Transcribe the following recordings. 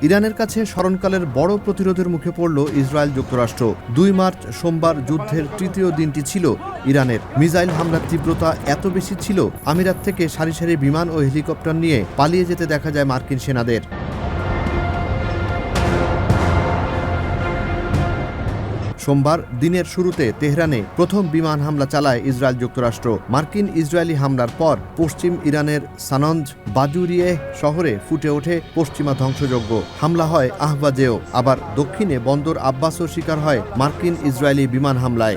ইরানের কাছে স্মরণকালের বড় প্রতিরোধের মুখে পড়ল ইসরায়েল যুক্তরাষ্ট্র। ২ মার্চ সোমবার যুদ্ধের তৃতীয় দিনটি ছিল ইরানের। মিসাইল হামলার তীব্রতা এত বেশি ছিল, আমিরাত থেকে সারি সারি বিমান ও হেলিকপ্টার নিয়ে পালিয়ে যেতে দেখা যায় মার্কিন সেনাদের। সোমবার দিনের শুরুতে তেহরানে প্রথম বিমান হামলা চালায় ইসরায়েল যুক্তরাষ্ট্র। মার্কিন ইসরায়েলি হামলার পর পশ্চিম ইরানের সানঞ্জ বাজুরিয়ে শহরে ফুটে ওঠে পশ্চিমা ধ্বংসযজ্ঞ। হামলা হয় আহবাজেও। আবার দক্ষিণে বন্দর আব্বাসও শিকার হয় মার্কিন ইসরায়েলি বিমান হামলায়।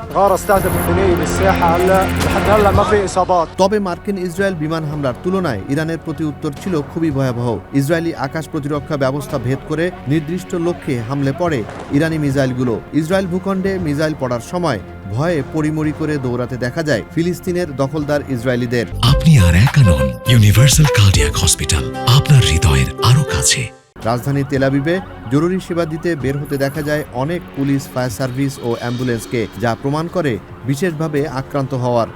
তবে মার্কিন ইসরায়েল বিমান হামলার তুলনায় ইরানের প্রতি উত্তর ছিল খুবই ভয়াবহ। ইসরায়েলি আকাশ প্রতিরক্ষা ব্যবস্থা ভেদ করে নির্দিষ্ট লক্ষ্যে হামলে পড়ে ইরানি মিসাইলগুলো। ইসরায়েল ভূখণ্ডে মিসাইল পড়ার সময় ভয়ে পরিমরি করে দৌড়াতে দেখা যায় ফিলিস্তিনের দখলদার ইসরায়েলিদের। আপনি আর একা নন, ইউনিভার্সাল কার্ডিয়াক হসপিটাল আপনার হৃদয়ের আরো কাছে। রাজধানী তেল আবিবে জরুরি সেবা দিতে বের হতে দেখা যায় অনেক পুলিশ, ফায়ার সার্ভিস ও অ্যাম্বুলেন্সকে, যা প্রমাণ করে বিশেষভাবে আক্রান্ত হওয়ার।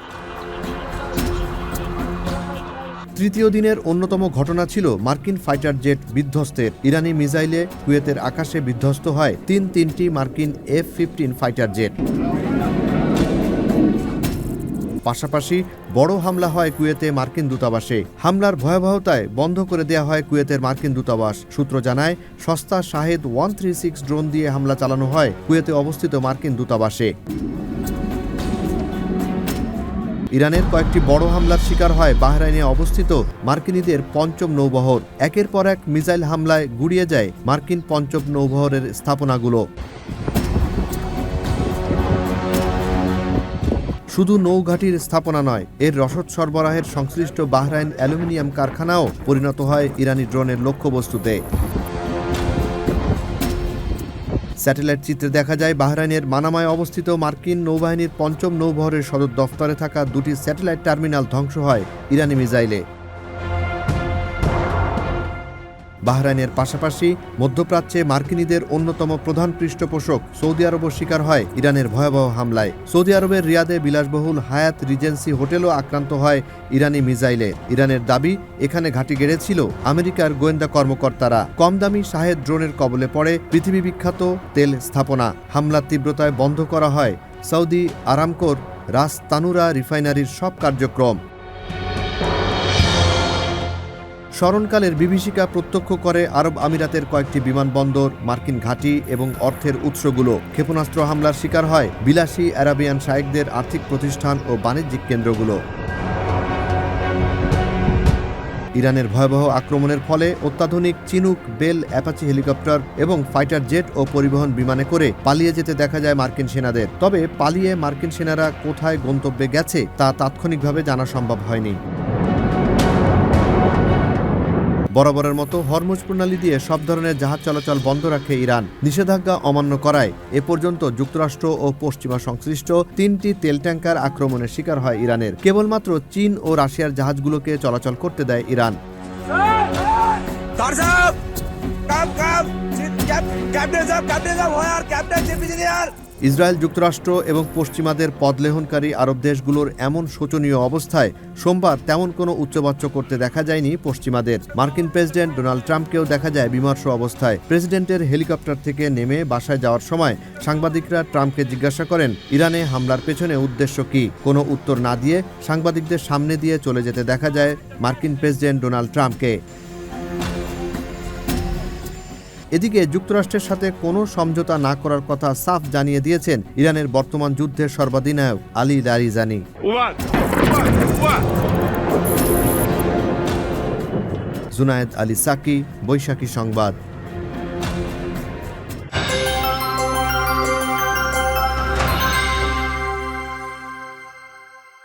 তৃতীয় দিনের অন্যতম ঘটনা ছিল মার্কিন ফাইটার জেট বিধ্বস্তের। ইরানি মিসাইলে কুয়েতের আকাশে বিধ্বস্ত হয় তিনটি মার্কিন F-15 ফাইটার জেট। পাশাপাশি বড় হামলা হয় কুয়েতে মার্কিন দূতাবাসে। হামলার ভয়াবহতায় বন্ধ করে দেয়া হয় কুয়েতের মার্কিন দূতাবাস। সূত্র জানায়, সস্তা শাহেদ 136 ড্রোন দিয়ে হামলা চালানো হয় কুয়েতে অবস্থিত মার্কিন দূতাবাসে। ইরানের কয়েকটি বড় হামলার শিকার হয় বাহরাইনে অবস্থিত মার্কিনীদের পঞ্চম নৌবহর। একের পর এক মিসাইল হামলায় গুড়িয়ে যায় মার্কিন পঞ্চম নৌবহরের স্থাপনাগুলো। শুধু নৌঘাটির স্থাপনা নয়, এর রসদ সরবরাহের সংশ্লিষ্ট বাহরাইন অ্যালুমিনিয়াম কারখানাও পরিণত হয় ইরানি ড্রোনের লক্ষ্যবস্তুতে। স্যাটেলাইট চিত্রে দেখা যায় বাহরাইনের মানামায় অবস্থিত মার্কিন নৌবাহিনীর পঞ্চম নৌবহরের সদর দফতরে থাকা দুটি স্যাটেলাইট টার্মিনাল ধ্বংস হয় ইরানি মিসাইলে। বাহরাইনের পাশাপাশি মধ্যপ্রাচ্যে মার্কিনীদের অন্যতম প্রধান পৃষ্ঠপোষক সৌদি আরবও শিকার হয় ইরানের ভয়াবহ হামলায়। সৌদি আরবের রিয়াদে বিলাসবহুল হায়াত রিজেন্সি হোটেলও আক্রান্ত হয় ইরানি মিসাইলে। ইরানের দাবি, এখানে ঘাঁটি গেড়েছিল আমেরিকার গোয়েন্দা কর্মকর্তারা। কম দামি শাহেদ ড্রোনের কবলে পড়ে পৃথিবী বিখ্যাত তেল স্থাপনা। হামলার তীব্রতায় বন্ধ করা হয় সৌদি আরামকোর রাস তানুরা রিফাইনারির সব কার্যক্রম। স্মরণকালের বিভীষিকা প্রত্যক্ষ করে আরব আমিরাতের কয়েকটি বিমানবন্দর, মার্কিন ঘাঁটি এবং অর্থের উৎসগুলো। ক্ষেপণাস্ত্র হামলার শিকার হয় বিলাসী আরাবিয়ান শায়েকদের আর্থিক প্রতিষ্ঠান ও বাণিজ্যিক কেন্দ্রগুলো। ইরানের ভয়াবহ আক্রমণের ফলে অত্যাধুনিক চিনুক, বেল, অ্যাপাচি হেলিকপ্টার এবং ফাইটার জেট ও পরিবহন বিমানে করে পালিয়ে যেতে দেখা যায় মার্কিন সেনাদের। তবে পালিয়ে মার্কিন সেনারা কোথায় গন্তব্যে গেছে তা তাৎক্ষণিকভাবে জানা সম্ভব হয়নি। বরাবরের মতো হরমুজ প্রণালী দিয়ে সব ধরনের জাহাজ চলাচল বন্ধ রাখে ইরান। নিষেধাজ্ঞা অমান্য করায় এ পর্যন্ত যুক্তরাষ্ট্র ও পশ্চিমা সংশ্লিষ্ট 3টি তেল ট্যাঙ্কার আক্রমণের শিকার হয় ইরানের। কেবলমাত্র চীন ও রাশিয়ার জাহাজগুলোকে চলাচল করতে দেয় ইরান। ইসরায়েল যুক্তরাষ্ট্র এবং পশ্চিমাদের পদলেহনকারী আরব দেশগুলোর এমন শোচনীয় অবস্থায় সোমবার তেমন কোনো উচ্চবাচ্য করতে দেখা যায়নি পশ্চিমাদের। মার্কিন প্রেসিডেন্ট ডোনাল্ড ট্রাম্পকেও দেখা যায় বিমর্ষ অবস্থায়। প্রেসিডেন্টের হেলিকপ্টার থেকে নেমে বাসায় যাওয়ার সময় সাংবাদিকরা ট্রাম্পকে জিজ্ঞাসা করেন, ইরানে হামলার পেছনে উদ্দেশ্য কি? কোনো উত্তর না দিয়ে সাংবাদিকদের সামনে দিয়ে চলে যেতে দেখা যায় মার্কিন প্রেসিডেন্ট ডোনাল্ড ট্রাম্পকে। এদিকে যুক্তরাষ্ট্রের সাথে কোনো সমঝোতা না করার কথা সাফ জানিয়ে দিয়েছেন ইরানের বর্তমান যুদ্ধের সর্বাধিনায়ক আলী লারিজানি। জুনায়েদ আলী সাকি, বৈশাখী সংবাদ।